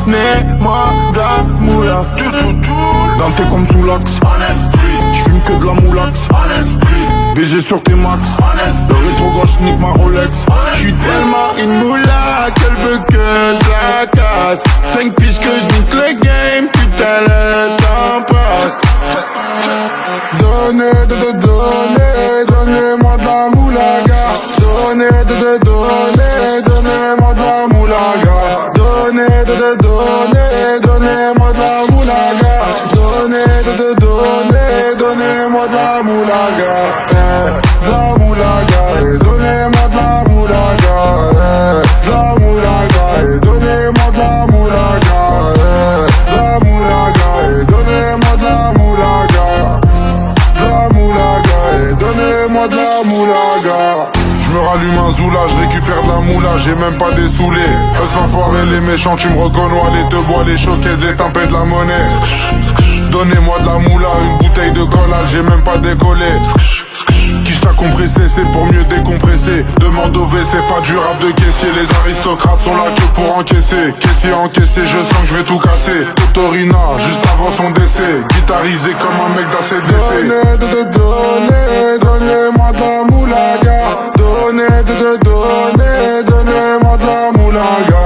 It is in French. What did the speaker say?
donnez-moi de la moula. Dans tes comme sous l'axe, j'fume que de la moulax. BG sur tes max, le rétro gauche nique ma Rolex. J'suis tellement une moula qu'elle veut que je la casse. 5 piges que je nique le game, putain le temps passe. Donnez-moi de la moulaga. Donnez-moi de la moulaga. Donnez-moi de la moulaga. Donnez-moi de la moulaga. De la moulaga, donnez-moi de la moulaga. De la moulaga, donnez-moi de la moulaga. De la moulaga, donnez-moi de la moulaga. De la moulaga, donnez-moi de la moulaga. Je me rallume un zoula, je récupère de la moula, j'ai même pas dessoulé. Eux enfoirés les méchants, tu me reconnais, les deux bois, les showcases, les tempêtes de la monnaie. Donnez-moi de la moula, une bouteille de collal, j'ai même pas décollé. Quiche t'a compressé, c'est pour mieux décompresser. Demande au WC, pas du rap de caissier. Les aristocrates sont là que pour encaisser. Caissier encaissé, je sens que je vais tout casser. Totorina, juste avant son décès. Guitarisé comme un mec d'ACDC. Donnez-moi de la moulaga. Donnez-moi de la moulaga.